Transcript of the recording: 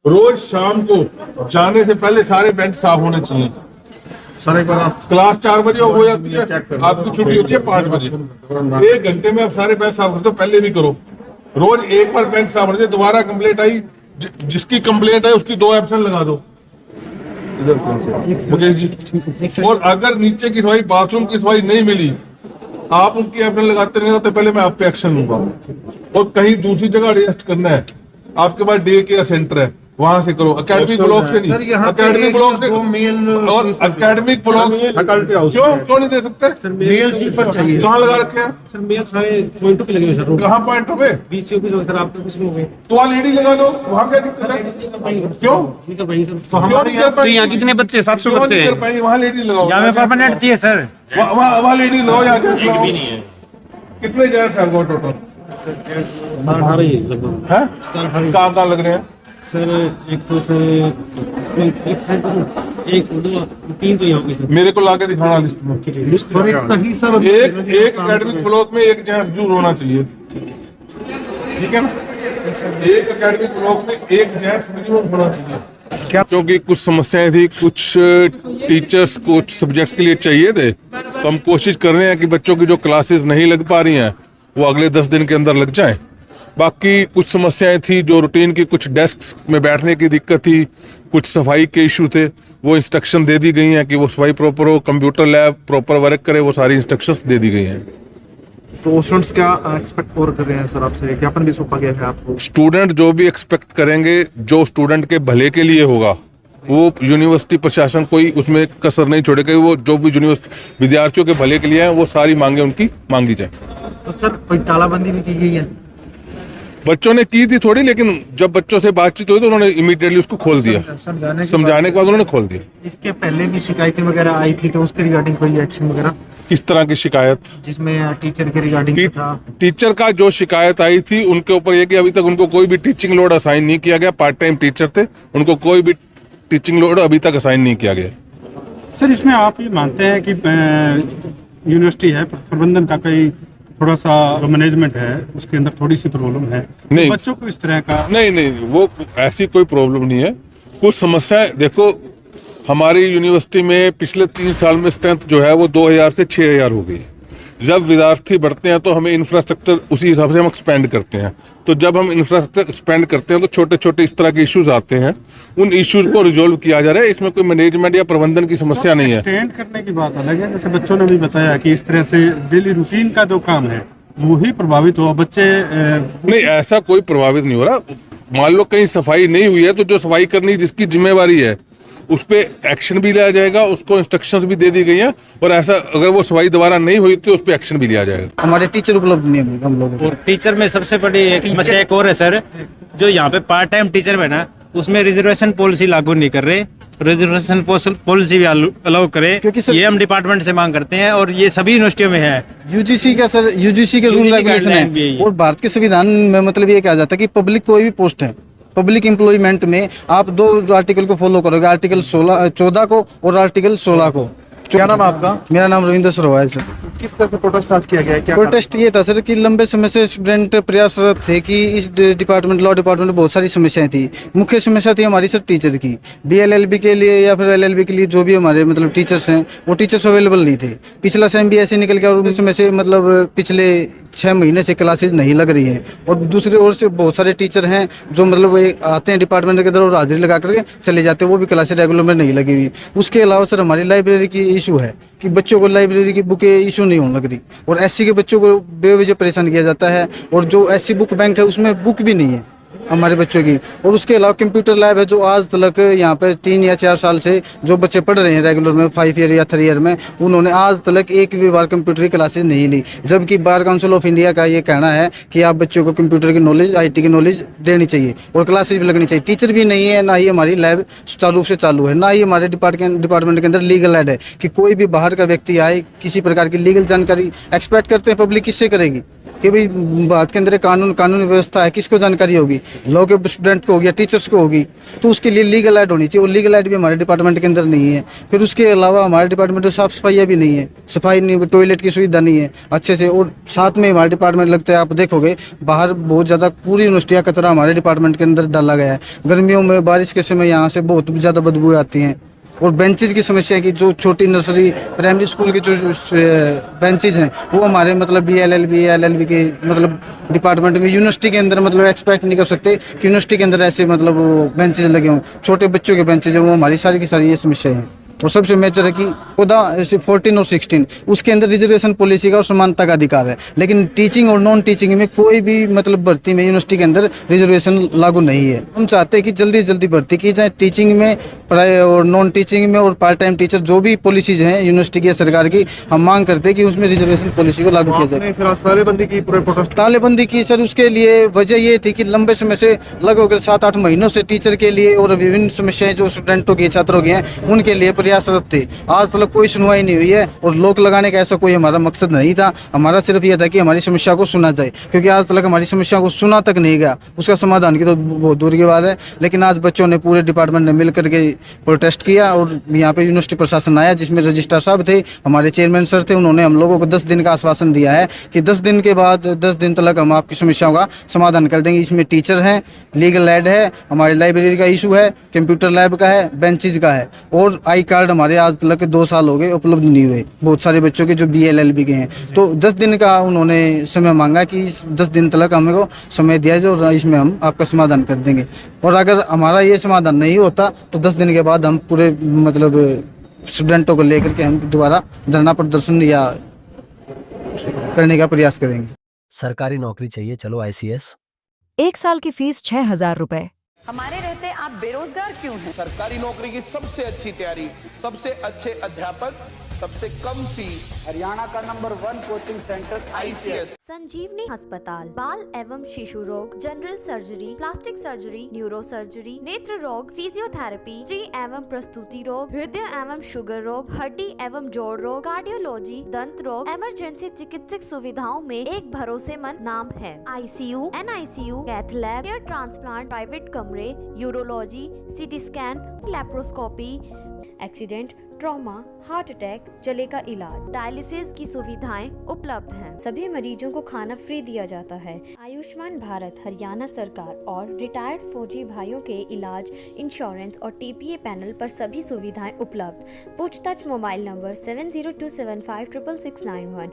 रोज शाम को जाने से पहले सारे बेंच साफ होने चाहिए। सर एक बार आप क्लास 4 बजे हो जाती है, आपकी छुट्टी होती है 5 बजे। 1 घंटे में आप सारे बेंच साफ करते हो, पहले भी करो। रोज एक बार बेंच साफ होना चाहिए। दोबारा कंप्लेंट आई, जिसकी कंप्लेंट है उसकी 2 एब्सेंट लगा दो मुकेश जी। और अगर नीचे की सफाई, बाथरूम की सफाई नहीं मिली, आप उनकी एब्सेंट लगाते नहीं तो पहले मैं आप पे एक्शन लूंगा। और कहीं दूसरी जगह एडजस्ट करना है, आपके पास डे केयर सेंटर है, वहां से करो। अकेडमिक ब्लॉक से नहीं, अकेडमिक ब्लॉक से। और अकेडमिक ब्लॉक क्यों नहीं दे सकते? मेल स्लीपर चाहिए। कहाँ लगा रखे हैं सर? मेल सारे पॉइंटों पे लगे हुए सर। कहाँ पॉइंट पे? बीसी ऑफिस हो सर, आपके कुछ नहीं हो गए तो वहाँ लेडी लगा दो, वहाँ क्या दिक्कत है? क्यों नहीं कर पाएंगे सर। तो हमारे यहाँ कितने बच्चे? 700 बच्चे हैं। वहाँ लेडी लगाओ, यहाँ पे परमानेंट चाहिए सर। वहाँ लेडी लगाओ। यहाँ कितने जेंट्स हैं आपको टोटल? 18 ही है लगभग। हैं? कहाँ लग रहे हैं सर? एक तो सर एक साइड पर, एक 2 3 तो यहाँ पे सर। मेरे को लाके दिखाना लिस्ट में। ठीक है, लिस्ट पर एक सही सब एक एकेडमिक ब्लॉक में एक जेंट्स जरूर होना चाहिए, ठीक है ना? एक एकेडमिक ब्लॉक में एक जेंट्स मिनिमम होना चाहिए। क्या? क्योंकि कुछ समस्याएं थी, कुछ टीचर्स कुछ सब्जेक्ट्स के लिए चाहिए थे, तो हम कोशिश कर रहे हैं कि बच्चों की जो क्लासेस नहीं लग पा रही हैं वो अगले 10 दिन के अंदर लग जाएं। बाकी कुछ समस्याएं थी जो रूटीन की, कुछ डेस्क में बैठने की दिक्कत थी, कुछ सफाई के इशू थे, वो इंस्ट्रक्शन दे दी गई हैं कि वो सफाई प्रॉपर हो, कंप्यूटर लैब प्रॉपर वर्क करे, वो सारी इंस्ट्रक्शंस दे दी गई हैं। तो स्टूडेंट्स क्या एक्सपेक्ट और कर रहे हैं सर आपसे? ज्ञापन भी सौंपा गया है आपको? स्टूडेंट जो भी एक्सपेक्ट करेंगे, जो स्टूडेंट के भले के लिए होगा, वो यूनिवर्सिटी प्रशासन कोई उसमें कसर नहीं छोड़ेगा। वो जो भी यूनिवर्सिटी विद्यार्थियों के भले के लिए है, वो सारी मांगे उनकी मांगी जाए। तो सर कोई तालाबंदी भी की गई है? बच्चों ने की थी थोड़ी, लेकिन जब बच्चों से बातचीत हुई तो उन्होंने इमीडिएटली उसको खोल दिया। समझाने के बाद उन्होंने खोल दिया। इसके पहले भी शिकायतें वगैरह आई थी, तो उसके रिगार्डिंग कोई एक्शन वगैरह? किस तरह की शिकायत? जिसमें टीचर के रिगार्डिंग था। टीचर का जो शिकायत आई थी उनके ऊपर यह कि अभी तक उनको कोई भी टीचिंग लोड असाइन नहीं किया गया। पार्ट टाइम टीचर थे, उनको कोई भी टीचिंग लोड अभी तक असाइन नहीं किया गया। सर इसमें आप ये मानते हैं कि यूनिवर्सिटी है, प्रबंधन का कई थोड़ा सा मैनेजमेंट है, उसके अंदर थोड़ी सी प्रॉब्लम है? नहीं, तो बच्चों को इस तरह का नहीं, वो ऐसी कोई प्रॉब्लम नहीं है। कुछ समस्याएं देखो, हमारी यूनिवर्सिटी में पिछले 3 साल में स्ट्रेंथ जो है वो 2000 से 6000 हो गई है। जब विद्यार्थी बढ़ते हैं तो हमें इंफ्रास्ट्रक्चर उसी हिसाब से हम एक्सपेंड करते हैं। तो जब हम इंफ्रास्ट्रक्चर एक्सपेंड करते हैं तो छोटे छोटे इस तरह के इश्यूज आते हैं, उन इश्यूज को रिजोल्व किया जा रहा है। इसमें कोई मैनेजमेंट या प्रबंधन की समस्या नहीं है। एक्सटेंड करने की बात अलग है, जैसे बच्चों ने भी बताया कि इस तरह से डेली रूटीन का जो काम है वो ही प्रभावित हुआ। बच्चे नहीं, ऐसा कोई प्रभावित नहीं हो रहा। मान लो कहीं सफाई नहीं हुई है तो जो सफाई करनी जिसकी जिम्मेवारी है उस पे एक्शन भी लिया जाएगा, उसको इंस्ट्रक्शंस भी दे दी गई हैं। और ऐसा अगर वो सफाई दोबारा नहीं हुई तो उस पे एक्शन भी लिया जाएगा। हमारे टीचर उपलब्ध नहीं है हम लोगों को। और टीचर में सबसे बड़ी एक समस्या एक और है सर, जो यहाँ पे पार्ट टाइम टीचर है ना, उसमें रिजर्वेशन पॉलिसी लागू नहीं कर रहे। रिजर्वेशन पॉलिसी भी अलाउ करे, क्योंकि ये हम डिपार्टमेंट से मांग करते हैं और ये सभी यूनिवर्सिटियों में है। यूजीसी का सर, यूजीसी के रूल रेगुलेशन है। और भारत के संविधान में मतलब ये कहा जाता है कि पब्लिक कोई भी पोस्ट है, पब्लिक एम्प्लॉयमेंट में आप 2 आर्टिकल को फॉलो करोगे, आर्टिकल 14 को और आर्टिकल 16 को। क्या नाम है आपका? मेरा नाम रविंद्र सरोवा है सर। किस तरह से प्रोटेस्ट आज किया गया है? क्या प्रोटेस्ट ये था सर कि लंबे समय से स्टूडेंट प्रयासरत थे कि इस डिपार्टमेंट, लॉ डिपार्टमेंट में बहुत सारी समस्याएं थी। मुख्य समस्या थी हमारी सर टीचर की। BLLB के लिए या फिर LLB के लिए जो भी हमारे मतलब टीचर्स हैं, वो टीचर्स अवेलेबल नहीं थे। पिछला सेम भी ऐसे निकल गया और उसमें से मतलब पिछले 6 महीने से क्लासेज नहीं लग रही हैं। और दूसरी ओर से बहुत सारे टीचर हैं जो मतलब आते हैं डिपार्टमेंट के अंदर और हाजिरी लगा करके चले जाते हैं, वो भी क्लासेज रेगुलर में नहीं लगी हुई। उसके अलावा सर हमारी लाइब्रेरी की इशू है कि बच्चों को लाइब्रेरी की बुकें इशू नहीं होने लग रही, और SC के बच्चों को बेवजह परेशान किया जाता है। और जो SC बुक बैंक है उसमें बुक भी नहीं है हमारे बच्चों की। और उसके अलावा कंप्यूटर लैब है जो आज तक यहाँ पे 3 या 4 साल से जो बच्चे पढ़ रहे हैं रेगुलर में 5 ईयर या 3 ईयर में, उन्होंने आज तक एक भी बार कंप्यूटर की क्लासेज नहीं ली। जबकि बार काउंसिल ऑफ इंडिया का ये कहना है कि आप बच्चों को कंप्यूटर की नॉलेज, IT की नॉलेज देनी चाहिए और क्लासेज भी लगनी चाहिए। टीचर भी नहीं है, ना ही हमारी लैब सुचारू रूप से चालू है, ना ही हमारे डिपार्टमेंट के अंदर लीगल एड है कि कोई भी बाहर का व्यक्ति आए, किसी प्रकार की लीगल जानकारी एक्सपेक्ट करते हैं पब्लिक किससे करेगी? कि भाई भारत के अंदर एक कानूनी व्यवस्था है, किसको जानकारी होगी? लॉ के स्टूडेंट को होगी या टीचर्स को होगी। तो उसके लिए लीगल एड होनी चाहिए, और लीगल एड भी हमारे डिपार्टमेंट के अंदर नहीं है। फिर उसके अलावा हमारे डिपार्टमेंट में साफ सफाई भी नहीं है, सफाई नहीं, टॉयलेट की सुविधा नहीं है अच्छे से। और साथ में हमारे डिपार्टमेंट लगता है, आप देखोगे बाहर बहुत ज़्यादा पूरी यूनिवर्सिटी का कचरा हमारे डिपार्टमेंट के अंदर डाला गया है। गर्मियों में बारिश के समय यहाँ से बहुत ज़्यादा बदबू आती हैं। और बेंचेज की समस्या है कि जो छोटी नर्सरी प्राइमरी स्कूल के जो बेंचेज हैं वो हमारे मतलब BLLB LLB के मतलब डिपार्टमेंट में यूनिवर्सिटी के अंदर मतलब एक्सपेक्ट नहीं कर सकते कि यूनिवर्सिटी के अंदर ऐसे मतलब वो बेंचेज लगे हों। छोटे बच्चों के बेंचेज हैं, वो हमारी सारी की सारी ये समस्या है। और सबसे मेजर है कि 14 और 16 उसके अंदर रिजर्वेशन पॉलिसी का और समानता का अधिकार है, लेकिन टीचिंग और नॉन टीचिंग में कोई भी मतलब भर्ती में यूनिवर्सिटी के अंदर रिजर्वेशन लागू नहीं है। हम चाहते हैं कि जल्दी जल्दी भर्ती की जाए टीचिंग में, और नॉन टीचिंग में, और पार्ट टाइम टीचर जो भी पॉलिसीज हैं यूनिवर्सिटी की सरकार की, हम मांग करते हैं कि उसमें रिजर्वेशन पॉलिसी को लागू किया जाए। आपने फिर आज तालेबंदी की पूरे प्रोटेस्ट? तालेबंदी की सर, उसके लिए वजह ये थी कि लंबे समय से लगभग 7-8 महीनों से टीचर के लिए और विभिन्न समस्याएं जो स्टूडेंटों की छात्रों की हैं उनके लिए प्रयासरत थे। आज तक कोई सुनवाई नहीं हुई है, और लोक लगाने का ऐसा कोई हमारा मकसद नहीं था। हमारा सिर्फ यह था कि हमारी समस्या को सुना जाए, क्योंकि आज तक हमारी समस्या को सुना तक नहीं गया। उसका समाधान की तो बहुत दूर की बात है, लेकिन आज बच्चों ने पूरे डिपार्टमेंट ने मिल करके प्रोटेस्ट किया, और यहाँ पे यूनिवर्सिटी प्रशासन आया जिसमें रजिस्ट्रार साहब थे, हमारे चेयरमैन सर थे। उन्होंने हम लोगों को 10 दिन का आश्वासन दिया है कि 10 दिन के बाद 10 दिन तक हम आपकी समस्याओं का समाधान कर देंगे। इसमें टीचर हैं, लीगल एड है, हमारी लाइब्रेरी का इशू है, कंप्यूटर लैब का है, बेंचेज का है, और आई कार्ड हमारे आज तक 2 साल हो गए उपलब्ध नहीं हुए बहुत सारे बच्चों के जो BLLB के हैं। तो 10 दिन का उन्होंने समय मांगा कि इस 10 दिन तक हमें को समय दिया जाए और इसमें हम आपका समाधान कर देंगे। और अगर हमारा ये समाधान नहीं होता तो 10 दिन के बाद हम पूरे मतलब स्टूडेंटों को लेकर के हम दोबारा धरना प्रदर्शन या करने का प्रयास करेंगे। सरकारी नौकरी चाहिए, चलो ICS। 1 साल की फीस 6,000 रुपए। हमारे रहते आप बेरोजगार क्यों हैं? सरकारी नौकरी की सबसे अच्छी तैयारी, सबसे अच्छे अध्यापक, सबसे कम फीस, हरियाणा का नंबर 1 कोचिंग सेंटर ICS। संजीवनी अस्पताल बाल एवं शिशु रोग, general surgery, plastic surgery, neuro surgery, नेत्र रोग, फिजियोथेरेपी, स्त्री एवं प्रस्तुति रोग, हृदय एवं शुगर रोग, हड्डी एवं जोड़ रोग, कार्डियोलॉजी, दंत रोग, इमरजेंसी चिकित्सक सुविधाओं में एक भरोसेमंद नाम है। ICU, NICU, cath lab, hair transplant, private कमरे, urology, CT scan, laparoscopy, accident, trauma, heart attack, जले का इलाज, डायलिसिस की सुविधाएं उपलब्ध हैं। सभी मरीजों को खाना फ्री दिया जाता है। आयुष्मान भारत हरियाणा सरकार और रिटायर्ड फौजी भाइयों के इलाज, इंश्योरेंस और TPA पैनल पर सभी सुविधाएं उपलब्ध। पूछताछ मोबाइल नंबर 7027566691